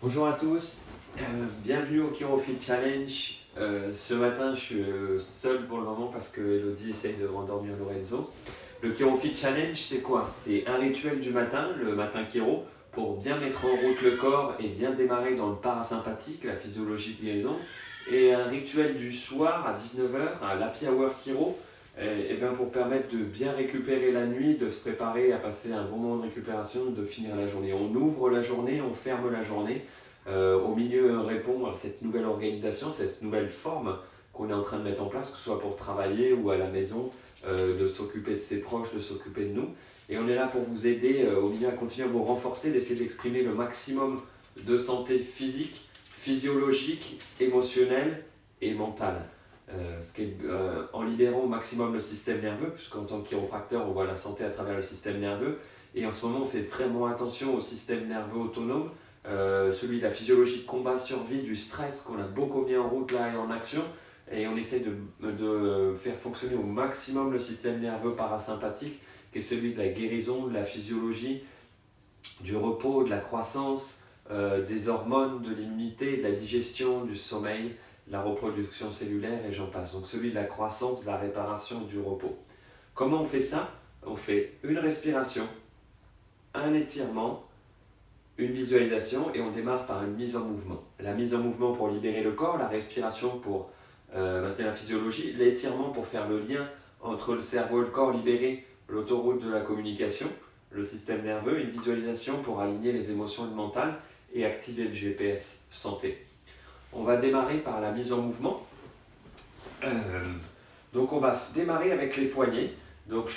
Bonjour à tous, bienvenue au ChiroFit Challenge. Ce matin, je suis seul pour le moment parce que Elodie essaye de rendormir Lorenzo. Le ChiroFit Challenge, c'est quoi? C'est un rituel du matin, le matin Chiro, pour bien mettre en route le corps et bien démarrer dans le parasympathique, la physiologie de guérison. Et un rituel du soir à 19h, un Happy Hour Chiro, et bien pour permettre de bien récupérer la nuit, de se préparer à passer un bon moment de récupération, de finir la journée. On ouvre la journée, on ferme la journée. Au milieu, répond à cette nouvelle organisation, cette nouvelle forme qu'on est en train de mettre en place, que ce soit pour travailler ou à la maison, de s'occuper de ses proches, de s'occuper de nous. Et on est là pour vous aider au milieu à continuer à vous renforcer, d'essayer d'exprimer le maximum de santé physique, physiologique, émotionnelle et mentale. En libérant au maximum le système nerveux, puisqu'en tant que chiropracteur, on voit la santé à travers le système nerveux. Et en ce moment, on fait vraiment attention au système nerveux autonome, celui de la physiologie de combat-survie, du stress qu'on a beaucoup mis en route là et en action. Et on essaie de faire fonctionner au maximum le système nerveux parasympathique, qui est celui de la guérison, de la physiologie, du repos, de la croissance, des hormones, de l'immunité, de la digestion, du sommeil, la reproduction cellulaire et j'en passe. Donc celui de la croissance, de la réparation, du repos. Comment on fait ça? On fait une respiration, un étirement, une visualisation et on démarre par une mise en mouvement. La mise en mouvement pour libérer le corps, la respiration pour maintenir la physiologie, l'étirement pour faire le lien entre le cerveau et le corps, libérer l'autoroute de la communication, le système nerveux, une visualisation pour aligner les émotions et le mental et activer le GPS santé. On va démarrer par la mise en mouvement. Donc on va démarrer avec les poignets. Donc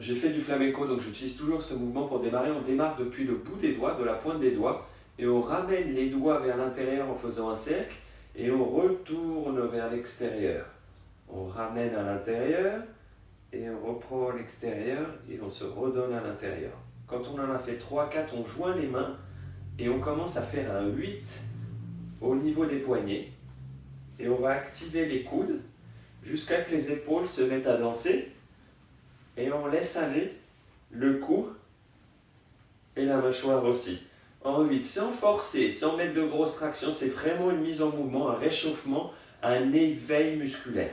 j'ai fait du flamenco, donc j'utilise toujours ce mouvement pour démarrer. On démarre depuis le bout des doigts, de la pointe des doigts, et on ramène les doigts vers l'intérieur en faisant un cercle, et on retourne vers l'extérieur. On ramène à l'intérieur, et on reprend l'extérieur, et on se redonne à l'intérieur. Quand on en a fait 3, 4, on joint les mains, et on commence à faire un 8 au niveau des poignets, et on va activer les coudes jusqu'à ce que les épaules se mettent à danser. Et on laisse aller le cou et la mâchoire aussi. En 8, sans forcer, sans mettre de grosses tractions, c'est vraiment une mise en mouvement, un réchauffement, un éveil musculaire.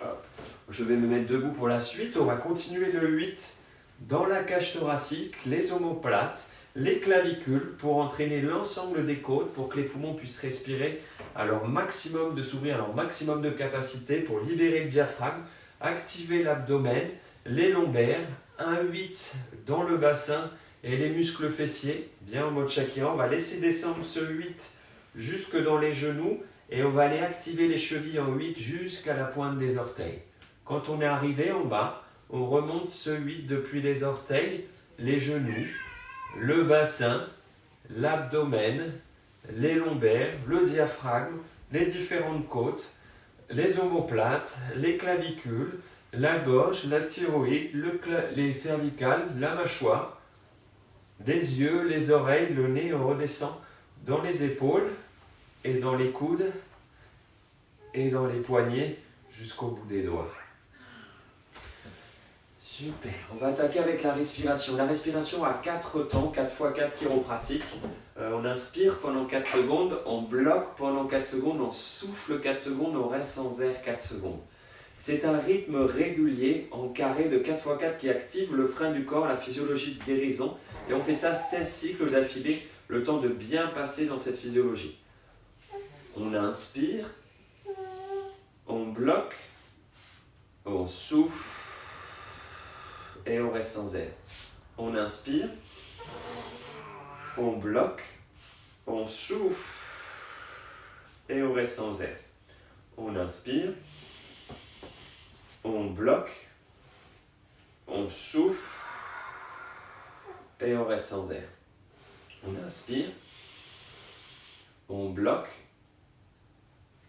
Hop. Je vais me mettre debout pour la suite. On va continuer le 8 dans la cage thoracique, les omoplates, les clavicules pour entraîner l'ensemble des côtes pour que les poumons puissent respirer à leur maximum, de s'ouvrir à leur maximum de capacité pour libérer le diaphragme, activer l'abdomen, les lombaires, un 8 dans le bassin et les muscles fessiers, bien en mode Shakira. On va laisser descendre ce 8 jusque dans les genoux et on va aller activer les chevilles en 8 jusqu'à la pointe des orteils. Quand on est arrivé en bas, on remonte ce 8 depuis les orteils, les genoux, le bassin, l'abdomen, les lombaires, le diaphragme, les différentes côtes, les omoplates, les clavicules, la gorge, la thyroïde, les cervicales, la mâchoire, les yeux, les oreilles, le nez. On redescend dans les épaules et dans les coudes et dans les poignets jusqu'au bout des doigts. Super, on va attaquer avec la respiration. La respiration à 4 temps, 4 x 4 chiropratiques. On inspire pendant 4 secondes, on bloque pendant 4 secondes, on souffle 4 secondes, on reste sans air 4 secondes. C'est un rythme régulier en carré de 4 x 4 qui active le frein du corps, la physiologie de guérison. Et on fait ça 16 cycles d'affilée, le temps de bien passer dans cette physiologie. On inspire, on bloque, on souffle et on reste sans air. On inspire, on bloque, on souffle et on reste sans air. On inspire, on bloque, on souffle et on reste sans air. On inspire, on bloque,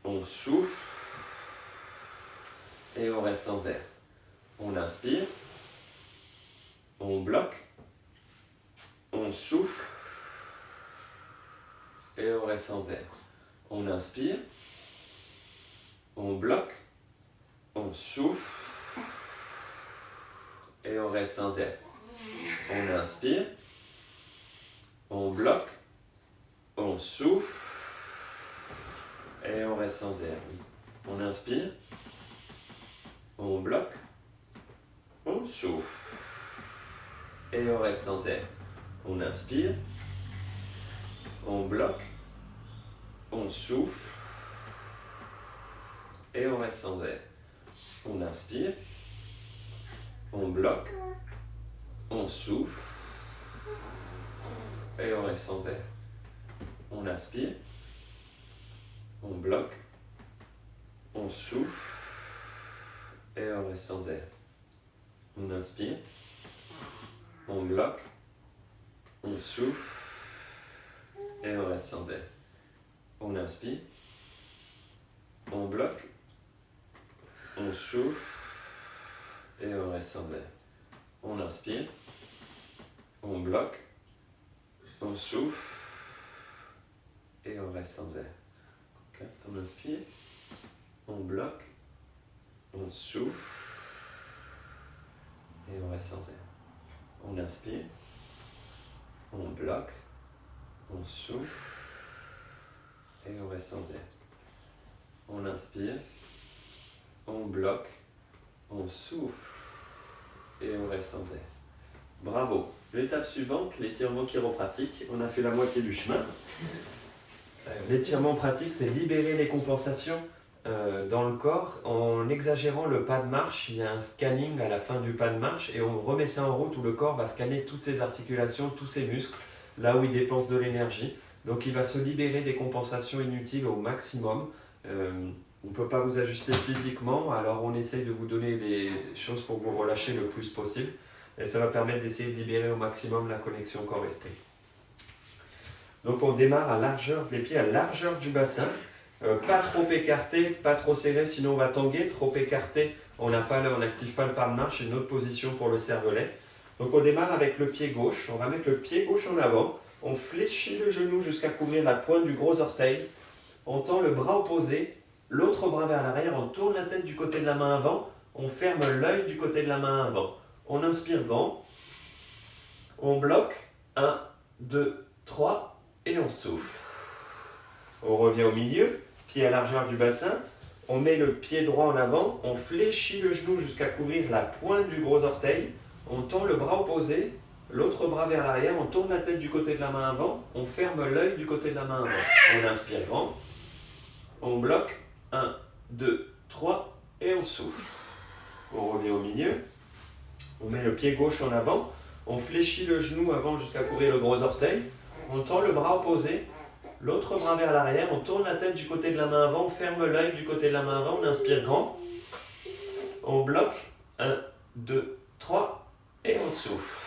on souffle et on reste sans air. On inspire, on bloque, on souffle et on reste sans air. On inspire, on bloque, on souffle et on reste sans air. On inspire, on bloque, On souffle. Et on reste sans air. On inspire. On bloque. On souffle. Et on reste sans air. On inspire. On bloque. On souffle. Et on reste sans air. On inspire. On bloque. On souffle. Et on reste sans air. On inspire. On bloque. On souffle. Et on reste sans air. On inspire. On bloque. On souffle. Et on reste sans air. On inspire. On bloque. On souffle. Et on reste sans air. On inspire. On bloque. On souffle. Et on reste sans air. On inspire. On bloque. On souffle. Et on reste sans air. On inspire. On bloque. On souffle. Et on reste sans air. On inspire. On bloque. On souffle. Et on reste sans air. Bravo. L'étape suivante, l'étirement chiropratique. On a fait la moitié du chemin. L'étirement pratique, c'est libérer les compensations dans le corps en exagérant le pas de marche. Il y a un scanning à la fin du pas de marche et on remet ça en route où le corps va scanner toutes ses articulations, tous ses muscles, là où il dépense de l'énergie. Donc il va se libérer des compensations inutiles au maximum. On ne peut pas vous ajuster physiquement, alors on essaye de vous donner des choses pour vous relâcher le plus possible. Et ça va permettre d'essayer de libérer au maximum la connexion corps-esprit. Donc on démarre à largeur, les pieds à largeur du bassin, pas trop écarté, pas trop serré, sinon on va tanguer. Trop écarté, on n'active pas le pas de marche, c'est une autre position pour le cervelet. Donc on démarre avec le pied gauche, on va mettre le pied gauche en avant, on fléchit le genou jusqu'à couvrir la pointe du gros orteil, on tend le bras opposé, l'autre bras vers l'arrière, on tourne la tête du côté de la main avant, on ferme l'œil du côté de la main avant. On inspire grand, on bloque, 1, 2, 3, et on souffle. On revient au milieu, pied à largeur du bassin, on met le pied droit en avant, on fléchit le genou jusqu'à couvrir la pointe du gros orteil, on tend le bras opposé, l'autre bras vers l'arrière, on tourne la tête du côté de la main avant, on ferme l'œil du côté de la main avant. On inspire grand, on bloque, 1, 2, 3, et on souffle. On revient au milieu. On met le pied gauche en avant, on fléchit le genou avant jusqu'à couvrir le gros orteil, on tend le bras opposé, l'autre bras vers l'arrière, on tourne la tête du côté de la main avant, on ferme l'œil du côté de la main avant, on inspire grand, on bloque, 1, 2, 3, et on souffle.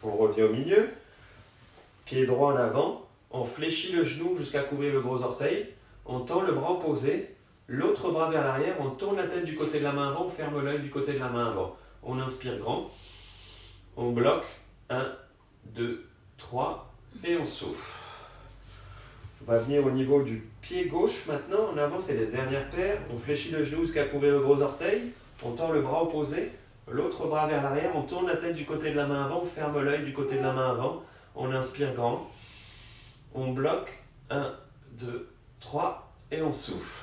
On revient au milieu, pied droit en avant, on fléchit le genou jusqu'à couvrir le gros orteil, on tend le bras opposé, l'autre bras vers l'arrière, on tourne la tête du côté de la main avant, on ferme l'œil du côté de la main avant. On inspire grand, on bloque, 1, 2, 3, et on souffle. On va venir au niveau du pied gauche maintenant, en avant c'est les dernières paires, on fléchit le genou jusqu'à couvrir le gros orteil, on tend le bras opposé, l'autre bras vers l'arrière, on tourne la tête du côté de la main avant, on ferme l'œil du côté de la main avant, on inspire grand, on bloque, 1, 2, 3, et on souffle.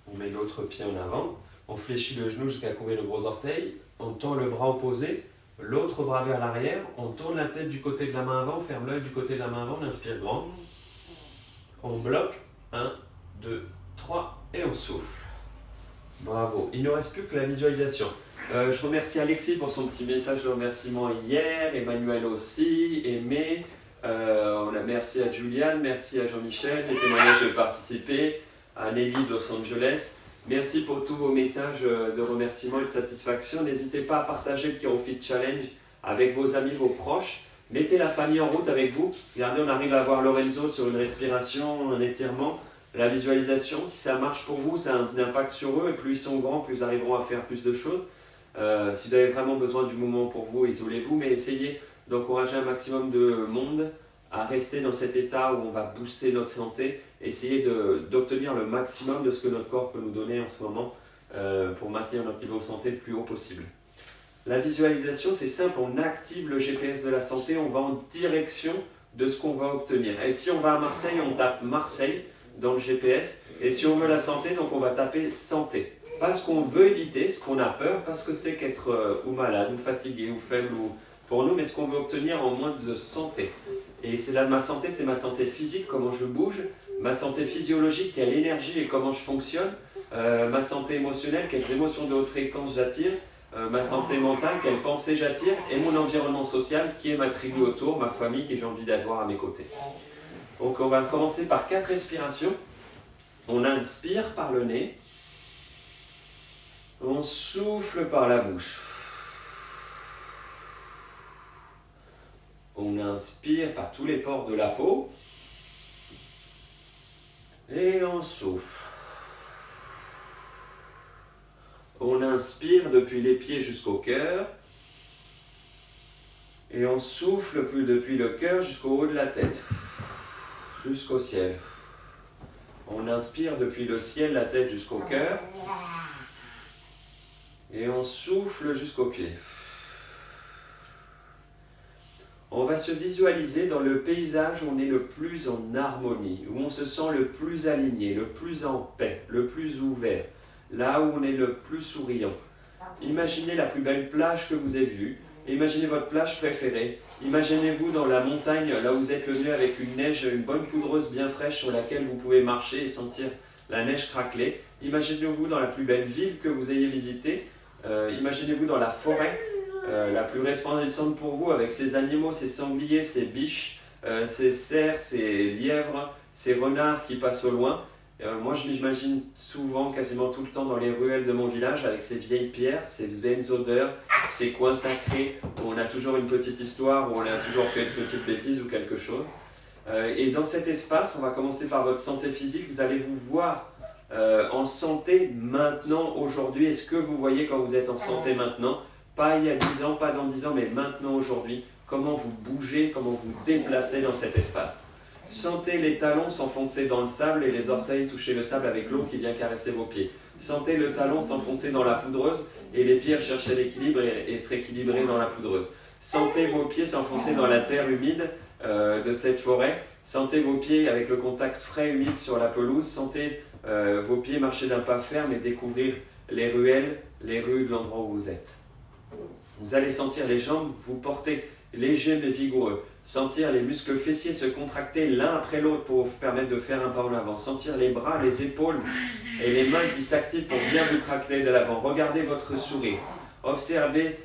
On met l'autre pied en avant, on fléchit le genou jusqu'à couvrir le gros orteil, on tend le bras opposé, l'autre bras vers l'arrière, on tourne la tête du côté de la main avant, on ferme l'œil du côté de la main avant, on inspire grand, on bloque, 1, 2, 3, et on souffle. Bravo, il ne reste plus que la visualisation. Je remercie Alexis pour son petit message de remerciement hier, Emmanuel aussi, Aimé, merci à Juliane, merci à Jean-Michel, les témoignages de participer, à Nelly de Los Angeles. Merci pour tous vos messages de remerciement et de satisfaction. N'hésitez pas à partager le Chirofit Challenge avec vos amis, vos proches. Mettez la famille en route avec vous. Regardez, on arrive à voir Lorenzo sur une respiration, un étirement, la visualisation. Si ça marche pour vous, ça a un impact sur eux. Et plus ils sont grands, plus ils arriveront à faire plus de choses. Si vous avez vraiment besoin du moment pour vous, isolez-vous. Mais essayez d'encourager un maximum de monde à rester dans cet état où on va booster notre santé. Essayez d'obtenir le maximum de ce que notre corps peut nous donner en ce moment pour maintenir notre niveau de santé le plus haut possible. La visualisation, c'est simple, on active le GPS de la santé, on va en direction de ce qu'on va obtenir. Et si on va à Marseille, on tape Marseille dans le GPS. Et si on veut la santé, donc on va taper santé. Pas ce qu'on veut éviter, ce qu'on a peur, pas ce que c'est qu'être ou malade, ou fatigué, ou faible, ou pour nous, mais ce qu'on veut obtenir en moins de santé. Et c'est là de ma santé, c'est ma santé physique, comment je bouge, ma santé physiologique, quelle énergie et comment je fonctionne, ma santé émotionnelle, quelles émotions de haute fréquence j'attire, ma santé mentale, quelles pensées j'attire, et mon environnement social, qui est ma tribu autour, ma famille, que j'ai envie d'avoir à mes côtés. Donc on va commencer par 4 respirations. On inspire par le nez, on souffle par la bouche. On inspire par tous les pores de la peau et on souffle. On inspire depuis les pieds jusqu'au cœur et on souffle depuis le cœur jusqu'au haut de la tête, jusqu'au ciel. On inspire depuis le ciel, la tête jusqu'au cœur et on souffle jusqu'aux pieds. On va se visualiser dans le paysage où on est le plus en harmonie, où on se sent le plus aligné, le plus en paix, le plus ouvert, là où on est le plus souriant. Imaginez la plus belle plage que vous avez vue, imaginez votre plage préférée, imaginez-vous dans la montagne, là où vous êtes le mieux avec une neige, une bonne poudreuse bien fraîche sur laquelle vous pouvez marcher et sentir la neige craqueler. Imaginez-vous dans la plus belle ville que vous ayez visitée, imaginez-vous dans la forêt, la plus resplendissante pour vous, avec ces animaux, ces sangliers, ces biches, ces cerfs, ces lièvres, ces renards qui passent au loin. Moi je m'imagine souvent, quasiment tout le temps dans les ruelles de mon village, avec ces vieilles pierres, ces belles odeurs, ces coins sacrés où on a toujours une petite histoire, où on a toujours fait une petite bêtise ou quelque chose. Et dans cet espace, on va commencer par votre santé physique. Vous allez vous voir en santé maintenant, aujourd'hui. Est-ce que vous voyez quand vous êtes en santé maintenant ? Pas il y a 10 ans, pas dans 10 ans, mais maintenant, aujourd'hui. Comment vous bougez, comment vous déplacez dans cet espace. Sentez les talons s'enfoncer dans le sable et les orteils toucher le sable avec l'eau qui vient caresser vos pieds. Sentez le talon s'enfoncer dans la poudreuse et les pieds chercher l'équilibre et se rééquilibrer dans la poudreuse. Sentez vos pieds s'enfoncer dans la terre humide de cette forêt. Sentez vos pieds avec le contact frais et humide sur la pelouse. Sentez vos pieds marcher d'un pas ferme et découvrir les ruelles, les rues de l'endroit où vous êtes. Vous allez sentir les jambes vous porter léger mais vigoureux. Sentir les muscles fessiers se contracter l'un après l'autre pour vous permettre de faire un pas en avant. Sentir les bras, les épaules et les mains qui s'activent pour bien vous tracter de l'avant. Regardez votre sourire. Observez,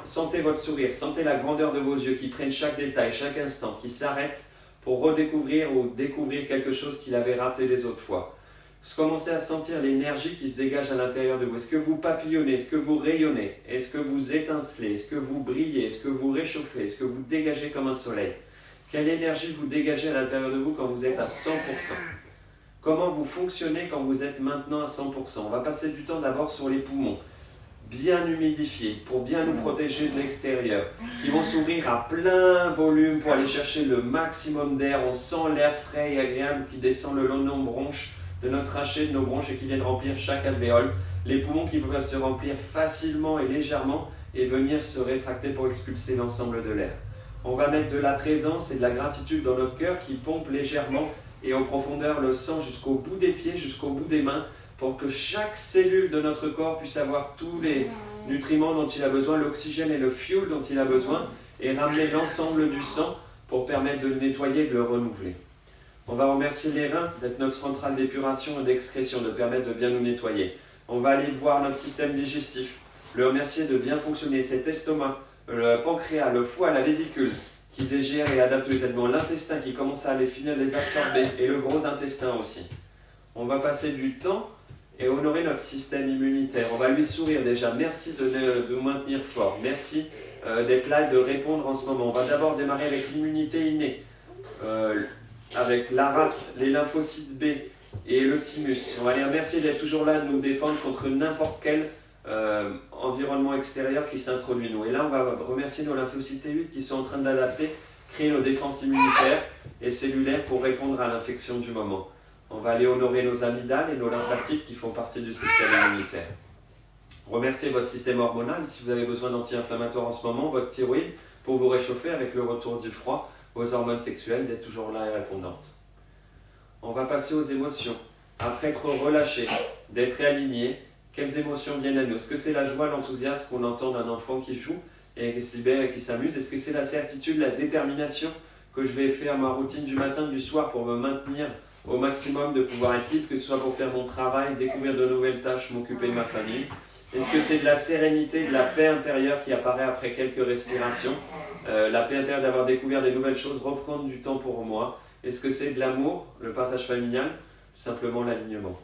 sentez votre sourire. Sentez la grandeur de vos yeux qui prennent chaque détail, chaque instant, qui s'arrêtent pour redécouvrir ou découvrir quelque chose qu'il avait raté les autres fois. Commencez à sentir l'énergie qui se dégage à l'intérieur de vous. Est-ce que vous papillonnez? Est-ce que vous rayonnez? Est-ce que vous étincelez? Est-ce que vous brillez? Est-ce que vous réchauffez? Est-ce que vous dégagez comme un soleil? Quelle énergie vous dégagez à l'intérieur de vous quand vous êtes à 100%? Comment vous fonctionnez quand vous êtes maintenant à 100%? On va passer du temps d'abord sur les poumons, bien humidifiés pour bien nous protéger de l'extérieur, qui vont s'ouvrir à plein volume pour aller chercher le maximum d'air. On sent l'air frais et agréable qui descend le long de nos bronches, de notre trachée, de nos bronches et qui viennent remplir chaque alvéole. Les poumons qui peuvent se remplir facilement et légèrement et venir se rétracter pour expulser l'ensemble de l'air. On va mettre de la présence et de la gratitude dans notre cœur qui pompe légèrement et en profondeur le sang jusqu'au bout des pieds, jusqu'au bout des mains, pour que chaque cellule de notre corps puisse avoir tous les nutriments dont il a besoin, l'oxygène et le fuel dont il a besoin, et ramener l'ensemble du sang pour permettre de le nettoyer et de le renouveler. On va remercier les reins d'être notre centrale d'épuration et d'excrétion, de permettre de bien nous nettoyer. On va aller voir notre système digestif, le remercier de bien fonctionner, cet estomac, le pancréas, le foie, la vésicule, qui digère et adapte les aliments, l'intestin qui commence à les finir, les absorber, et le gros intestin aussi. On va passer du temps et honorer notre système immunitaire. On va lui sourire déjà. Merci de nous maintenir fort. Merci d'être là et de répondre en ce moment. On va d'abord démarrer avec l'immunité innée. Avec la rate, les lymphocytes B et le thymus. On va les remercier d'être toujours là, de nous défendre contre n'importe quel environnement extérieur qui s'introduit nous. Et là, on va remercier nos lymphocytes T8 qui sont en train d'adapter, créer nos défenses immunitaires et cellulaires pour répondre à l'infection du moment. On va aller honorer nos amygdales et nos lymphatiques qui font partie du système immunitaire. Remerciez votre système hormonal si vous avez besoin d'anti-inflammatoires en ce moment, votre thyroïde pour vous réchauffer avec le retour du froid, vos hormones sexuelles d'être toujours là et répondantes. On va passer aux émotions. Après être relâché, d'être réaligné, quelles émotions viennent à nous? Est-ce que c'est la joie, l'enthousiasme qu'on entend d'un enfant qui joue et qui se libère et qui s'amuse? Est-ce que c'est la certitude, la détermination que je vais faire ma routine du matin, du soir pour me maintenir au maximum, de pouvoir être libre, que ce soit pour faire mon travail, découvrir de nouvelles tâches, m'occuper de ma famille? Est-ce que c'est de la sérénité, de la paix intérieure qui apparaît après quelques respirations? La paix intérieure d'avoir découvert des nouvelles choses, reprendre du temps pour moi? Est-ce que c'est de l'amour, le partage familial? Tout simplement l'alignement.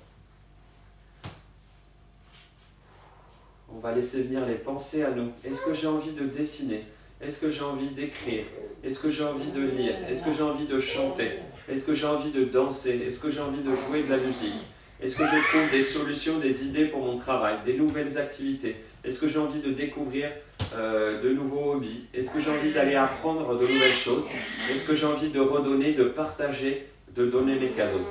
On va laisser venir les pensées à nous. Est-ce que j'ai envie de dessiner? Est-ce que j'ai envie d'écrire? Est-ce que j'ai envie de lire? Est-ce que j'ai envie de chanter? Est-ce que j'ai envie de danser? Est-ce que j'ai envie de jouer de la musique? Est-ce que je trouve des solutions, des idées pour mon travail, des nouvelles activités? Est-ce que j'ai envie de découvrir de nouveaux hobbies? Est-ce que j'ai envie d'aller apprendre de nouvelles choses? Est-ce que j'ai envie de redonner, de partager, de donner mes cadeaux?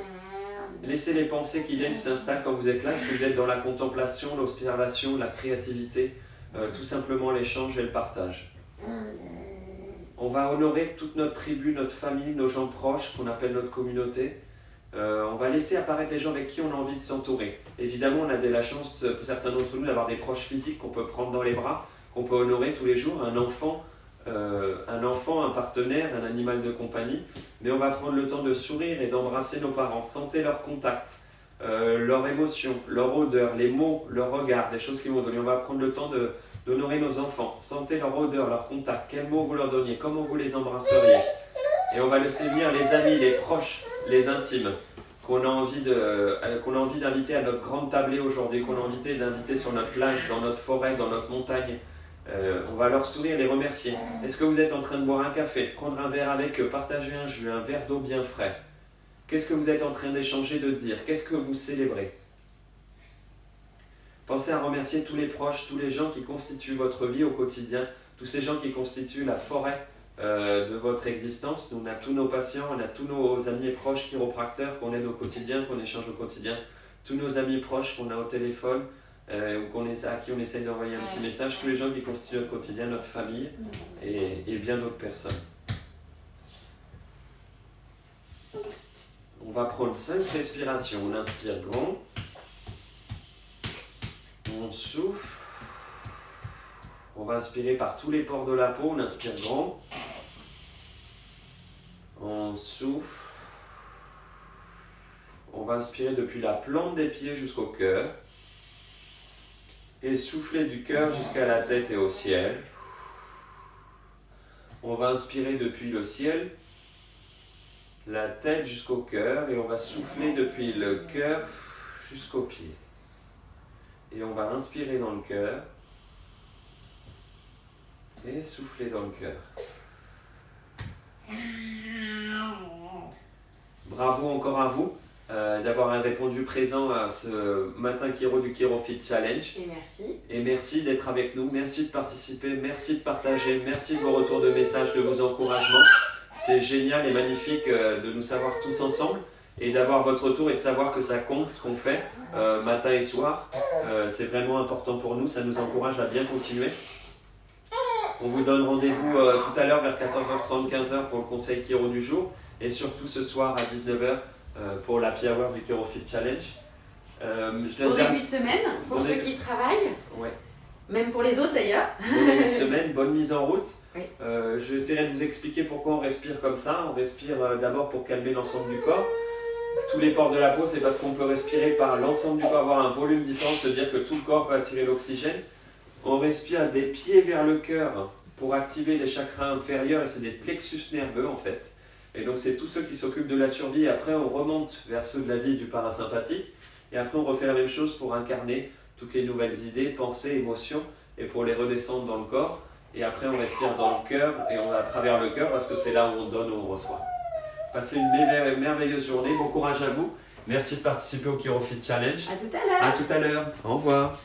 Laissez les pensées qui viennent s'installent quand vous êtes là. Est-ce que vous êtes dans la contemplation, l'observation, la créativité, tout simplement l'échange et le partage? On va honorer toute notre tribu, notre famille, nos gens proches qu'on appelle notre communauté. On va laisser apparaître les gens avec qui on a envie de s'entourer. Évidemment, on a la chance, certains d'entre nous, d'avoir des proches physiques qu'on peut prendre dans les bras, qu'on peut honorer tous les jours, un enfant, un partenaire, un animal de compagnie. Mais on va prendre le temps de sourire et d'embrasser nos parents, sentir leur contact, leur émotion, leur odeur, les mots, leur regard, des choses qu'ils vont donner. On va prendre le temps d'honorer nos enfants, sentez leur odeur, leur contact, quels mots vous leur donniez, comment vous les embrasseriez. Et on va laisser venir les amis, les proches, les intimes, qu'on a envie d'inviter à notre grande tablée aujourd'hui, qu'on a envie d'inviter sur notre plage, dans notre forêt, dans notre montagne. On va leur sourire, les remercier. Est-ce que vous êtes en train de boire un café, prendre un verre avec eux, partager un jus, un verre d'eau bien frais? Qu'est-ce que vous êtes en train d'échanger, de dire? Qu'est-ce que vous célébrez? Pensez à remercier tous les proches, tous les gens qui constituent votre vie au quotidien, tous ces gens qui constituent la forêt de votre existence. Nous, on a tous nos patients, on a tous nos amis et proches chiropracteurs qu'on aide au quotidien, qu'on échange au quotidien, tous nos amis proches qu'on a au téléphone, ou à qui on essaye d'envoyer un petit message, tous les gens qui constituent notre quotidien, notre famille et bien d'autres personnes. On va prendre 5 respirations. On inspire grand, on souffle, on va inspirer par tous les pores de la peau, on inspire grand, on souffle, on va inspirer depuis la plante des pieds jusqu'au cœur et souffler du cœur jusqu'à la tête et au ciel. On va inspirer depuis le ciel, la tête jusqu'au cœur et on va souffler depuis le cœur jusqu'aux pieds. Et on va inspirer dans le cœur et souffler dans le cœur. Bravo encore à vous d'avoir répondu présent à ce matin Chiro du Chiro Fit Challenge. Et merci. Et merci d'être avec nous, merci de participer, merci de partager, merci de vos retours de messages, de vos encouragements. C'est génial et magnifique de nous savoir tous ensemble et d'avoir votre retour et de savoir que ça compte ce qu'on fait matin et soir. C'est vraiment important pour nous, ça nous encourage à bien continuer. On vous donne rendez-vous tout à l'heure vers 14h30, 15h pour le conseil Chiro du jour et surtout ce soir à 19h pour la Happy Hour du Chiro Fit Challenge. Au début de semaine, pour ceux qui travaillent, ouais. Même pour les autres d'ailleurs. Bon début de semaine, bonne mise en route. Oui. J'essaierai de vous expliquer pourquoi on respire comme ça. On respire d'abord pour calmer l'ensemble du corps. Tous les pores de la peau, c'est parce qu'on peut respirer par l'ensemble du corps, avoir un volume différent, se dire que tout le corps peut attirer l'oxygène. On respire des pieds vers le cœur pour activer les chakras inférieurs et c'est des plexus nerveux en fait. Et donc c'est tous ceux qui s'occupent de la survie. Et après on remonte vers ceux de la vie du parasympathique. Et après on refait la même chose pour incarner toutes les nouvelles idées, pensées, émotions et pour les redescendre dans le corps. Et après on respire dans le cœur et on va à travers le cœur parce que c'est là où on donne, où on reçoit. Passez une merveilleuse journée, bon courage à vous. Merci de participer au Chiro Fit Challenge. À tout à l'heure. À tout à l'heure. Au revoir.